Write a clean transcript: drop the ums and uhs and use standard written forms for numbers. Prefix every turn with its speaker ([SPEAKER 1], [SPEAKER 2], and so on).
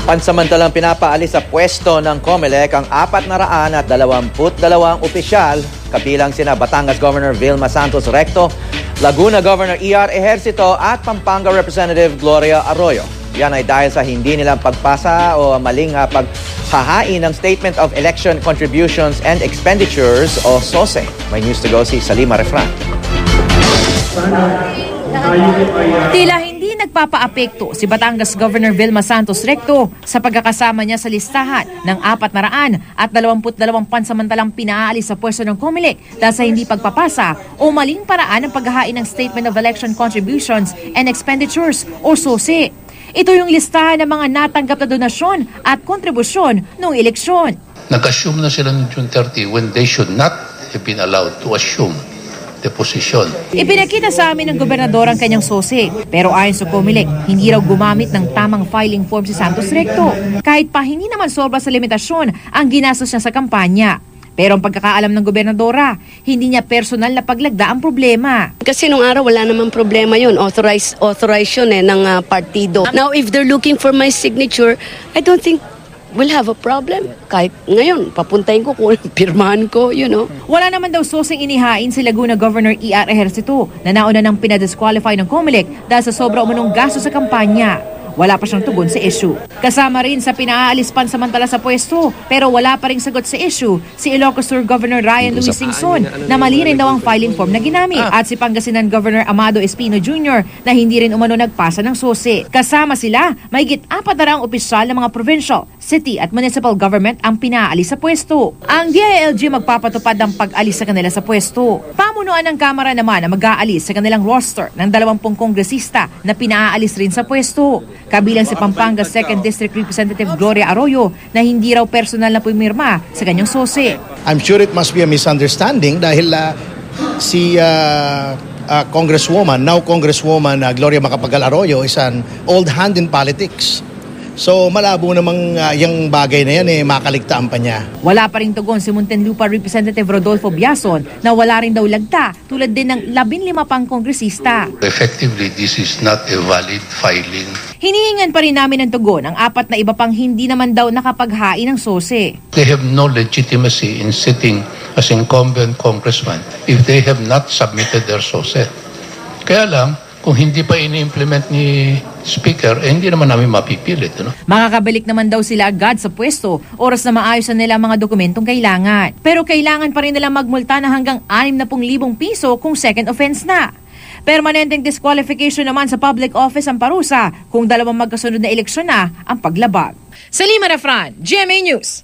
[SPEAKER 1] Pansamantalang pinapaalis sa pwesto ng COMELEC ang 422 opisyal, kabilang sina Batangas Governor Vilma Santos Recto, Laguna Governor E.R. Ejercito at Pampanga Representative Gloria Arroyo. Yan ay dahil sa hindi nilang pagpasa o maling paghahain ng Statement of Election Contributions and Expenditures o SOSE. May news to go si Salima Refran.
[SPEAKER 2] Tila hindi nagpapaapekto si Batangas Governor Vilma Santos Recto sa pagkakasama niya sa listahan ng 422 pansamantalang pinaalis sa pwesto ng COMELEC dahil sa hindi pagpapasa o maling paraan ng paghahain ng Statement of Election Contributions and Expenditures o SOSE. Ito yung listahan ng mga natanggap na donasyon at kontribusyon noong eleksyon.
[SPEAKER 3] Nag-assume na sila ng June 30 when they should not have been allowed to assume the position.
[SPEAKER 2] Ipinakita sa amin ng gobernador ang kanyang SOSE, pero ayon sa COMELEC, hindi raw gumamit ng tamang filing form si Santos Recto. Kahit pa hindi naman sobra sa limitasyon ang ginastos niya sa kampanya. Pero ang pagkakaalam ng gobernadora, hindi niya personal na paglagda ang problema.
[SPEAKER 4] Kasi nung araw wala namang problema yun. Authorized yun ng partido. Now if they're looking for my signature, I don't think we'll have a problem. Kahit ngayon, papuntahin ko kung pirmahan ko, you know.
[SPEAKER 2] Wala naman daw sosing inihain si Laguna Governor E.R. Ejercito na nauna nang pinadisqualify ng COMELEC dahil sa sobra umunong gasto sa kampanya. Wala pa siyang tugon sa issue. Kasama rin sa pinaalis pansamantala sa pwesto pero wala pa rin sagot sa issue si Ilocos Sur Governor Ryan Luis Singson na mali rin daw ang filing form na ginamit at si Pangasinan Governor Amado Espino Jr. na hindi rin umano nagpasa ng SOSE. Kasama sila, mahigit 400 opisyal ng mga provincial, city at municipal government ang pinaalis sa pwesto. Ang DILG magpapatupad ng pag-alis sa kanila sa pwesto. Pamunuan ng Kamara naman na mag-aalis sa kanilang roster ng 20 kongresista na pinaalis rin sa pwesto. Kabilang si Pampanga 2nd District Representative Gloria Arroyo na hindi raw personal na pumirma sa kanyang SOSE.
[SPEAKER 5] I'm sure it must be a misunderstanding dahil si Congresswoman, now Congresswoman Gloria Macapagal Arroyo is an old hand in politics. So malabo namang yung bagay na yan makaligtaan pa niya.
[SPEAKER 2] Wala pa rin tugon si Muntinlupa Representative Rodolfo Biason na wala rin daw lagda tulad din ng 15 pang kongresista.
[SPEAKER 3] Effectively, this is not a valid filing.
[SPEAKER 2] Hinihingan pa rin namin ng tugon ang 4 na iba pang hindi naman daw nakapaghain ng SOSE.
[SPEAKER 3] They have no legitimacy in sitting as incumbent congressman if they have not submitted their SOSE. Kaya lang, kung hindi pa ini-implement ni Speaker, hindi naman namin mapipilit. No?
[SPEAKER 2] Makakabalik naman daw sila agad sa pwesto, oras na maayos na nila mga dokumentong kailangan. Pero kailangan pa rin nila magmulta na hanggang 60,000 piso kung second offense na. Permanenteng disqualification naman sa public office ang parusa kung 2 magkasunod na eleksyon na ang paglabag. Salima Refran, GMA News.